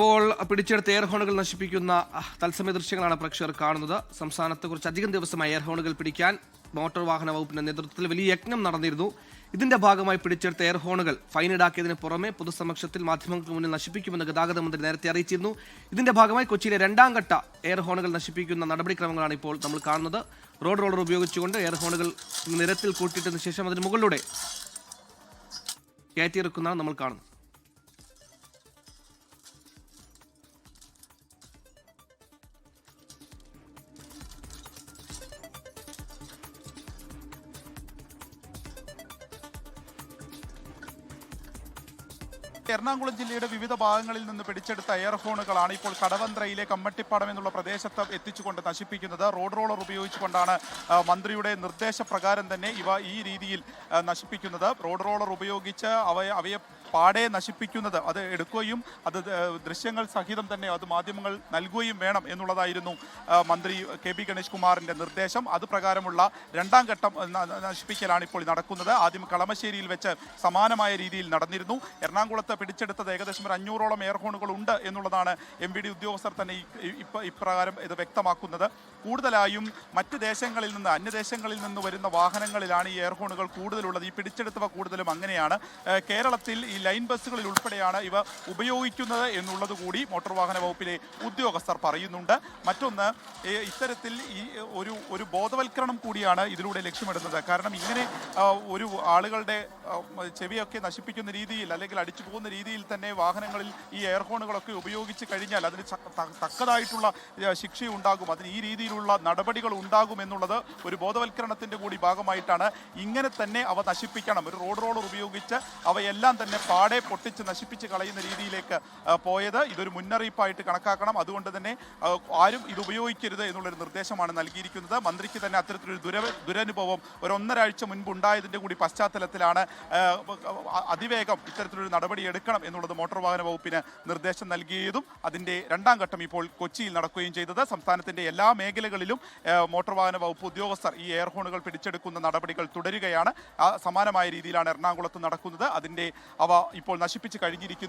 ഇപ്പോൾ പിടിച്ചെടുത്ത എയർ ഹോണുകൾ നശിപ്പിക്കുന്ന തത്സമയ ദൃശ്യങ്ങളാണ് പ്രേക്ഷകർ കാണുന്നത്. സംസ്ഥാനത്ത് കുറച്ചധികം ദിവസമായി എയർ ഹോണുകൾ പിടിക്കാൻ മോട്ടോർ വാഹന വകുപ്പിന്റെ നേതൃത്വത്തിൽ വലിയ യജ്ഞം നടന്നിരുന്നു. ഇതിന്റെ ഭാഗമായി പിടിച്ചെടുത്ത എയർ ഹോണുകൾ ഫൈൻ ഈടാക്കിയതിന് പുറമെ പൊതുസമക്ഷത്തിൽ മാധ്യമങ്ങൾക്ക് മുന്നിൽ നശിപ്പിക്കുമെന്ന് ഗതാഗത മന്ത്രി നേരത്തെ അറിയിച്ചിരുന്നു. ഇതിന്റെ ഭാഗമായി കൊച്ചിയിലെ രണ്ടാം ഘട്ട എയർ ഹോണുകൾ നശിപ്പിക്കുന്ന നടപടിക്രമങ്ങളാണ് ഇപ്പോൾ നമ്മൾ കാണുന്നത്. റോഡ് റോളർ ഉപയോഗിച്ചുകൊണ്ട് എയർ ഹോണുകൾ നിരത്തിൽ കൂട്ടിയിട്ടതിന് ശേഷം അതിന് മുകളിലൂടെ കയറ്റിയിറക്കുന്നതാണ് നമ്മൾ കാണുന്നത്. എറണാകുളം ജില്ലയുടെ വിവിധ ഭാഗങ്ങളിൽ നിന്ന് പിടിച്ചെടുത്ത എയർ ഹോണുകളാണ് ഇപ്പോൾ കടവന്ത്രയിലെ കമ്മട്ടിപ്പാടം എന്നുള്ള പ്രദേശത്ത് എത്തിച്ചുകൊണ്ട് നശിപ്പിക്കുന്നത്. റോഡ് റോളർ ഉപയോഗിച്ചുകൊണ്ടാണ് മന്ത്രിയുടെ നിർദ്ദേശപ്രകാരം തന്നെ ഇവ ഈ രീതിയിൽ നശിപ്പിക്കുന്നത്. റോഡ് റോളർ ഉപയോഗിച്ച് അവയെ പാടെ നശിപ്പിക്കുന്നത്, അത് എടുക്കുകയും അത് ദൃശ്യങ്ങൾ സഹിതം തന്നെ അത് മാധ്യമങ്ങൾ നൽകുകയും വേണം എന്നുള്ളതായിരുന്നു മന്ത്രി കെ പി ഗണേഷ് കുമാറിന്റെ നിർദ്ദേശം. അത് പ്രകാരമുള്ള രണ്ടാം ഘട്ടം നശിപ്പിക്കലാണ് ഇപ്പോൾ നടക്കുന്നത്. ആദ്യം കളമശ്ശേരിയിൽ വെച്ച് സമാനമായ രീതിയിൽ നടന്നിരുന്നു. എറണാകുളത്ത് പിടിച്ചെടുത്തത് ഏകദേശം 500ഓളം എയർ ഹോണുകൾ ഉണ്ട് എന്നുള്ളതാണ് MVD ഉദ്യോഗസ്ഥർ തന്നെ ഇപ്രകാരം ഇത് വ്യക്തമാക്കുന്നത്. കൂടുതലായും മറ്റ് ദേശങ്ങളിൽ നിന്ന്, അന്യദേശങ്ങളിൽ നിന്ന് വരുന്ന വാഹനങ്ങളിലാണ് ഈ എയർ ഹോണുകൾ കൂടുതലുള്ളത്. ഈ പിടിച്ചെടുത്തവ കൂടുതലും അങ്ങനെയാണ്. കേരളത്തിൽ ഈ ലൈൻ ബസ്സുകളിൽ ഉൾപ്പെടെയാണ് ഇവ ഉപയോഗിക്കുന്നത് എന്നുള്ളത് കൂടി മോട്ടോർ വാഹന വകുപ്പിലെ ഉദ്യോഗസ്ഥർ പറയുന്നുണ്ട്. മറ്റൊന്ന്, ഇത്തരത്തിൽ ഈ ഒരു ബോധവൽക്കരണം കൂടിയാണ് ഇതിലൂടെ ലക്ഷ്യമിടുന്നത്. കാരണം ഇങ്ങനെ ഒരു ആളുകളുടെ ചെവിയൊക്കെ നശിപ്പിക്കുന്ന രീതിയിൽ അല്ലെങ്കിൽ അടിച്ചു പോകുന്ന രീതിയിൽ തന്നെ വാഹനങ്ങളിൽ ഈ എയർ ഹോണുകളൊക്കെ ഉപയോഗിച്ച് കഴിഞ്ഞാൽ അതിന് തക്കതായിട്ടുള്ള ശിക്ഷയുണ്ടാകും, അതിന് ഈ രീതിയിലുള്ള നടപടികൾ ഉണ്ടാകും എന്നുള്ളത് ഒരു ബോധവൽക്കരണത്തിൻ്റെ കൂടി ഭാഗമായിട്ടാണ് ഇങ്ങനെ തന്നെ അവ നശിപ്പിക്കണം. ഒരു റോഡ് റോളർ ഉപയോഗിച്ച് അവയെല്ലാം തന്നെ പാടെ പൊട്ടിച്ച് നശിപ്പിച്ച് കളയുന്ന രീതിയിലേക്ക് പോയത് ഇതൊരു മുന്നറിയിപ്പായിട്ട് കണക്കാക്കണം. അതുകൊണ്ട് തന്നെ ആരും ഇത് ഉപയോഗിക്കരുത് എന്നുള്ളൊരു നിർദ്ദേശമാണ് നൽകിയിരിക്കുന്നത്. മന്ത്രിക്ക് തന്നെ അത്തരത്തിലൊരു ദുരനുഭവം ഒരു 1.5 ആഴ്ച മുൻപ് ഉണ്ടായതിൻ്റെ കൂടി പശ്ചാത്തലത്തിലാണ് അതിവേഗം ഇത്തരത്തിലൊരു നടപടി എടുക്കണം എന്നുള്ളത് മോട്ടോർ വാഹന വകുപ്പിന് നിർദ്ദേശം നൽകിയതും അതിൻ്റെ രണ്ടാം ഘട്ടം ഇപ്പോൾ കൊച്ചിയിൽ നടക്കുകയും ചെയ്തത്. സംസ്ഥാനത്തിൻ്റെ എല്ലാ മേഖലകളിലും മോട്ടോർ വാഹന വകുപ്പ് ഉദ്യോഗസ്ഥർ ഈ എയർ ഹോണുകൾ പിടിച്ചെടുക്കുന്ന നടപടികൾ തുടരുകയാണ്. സമാനമായ രീതിയിലാണ് എറണാകുളത്ത് നടക്കുന്നത്. അവ ഇപ്പോൾ നശിപ്പിച്ച് കഴിഞ്ഞിരിക്കുന്നു.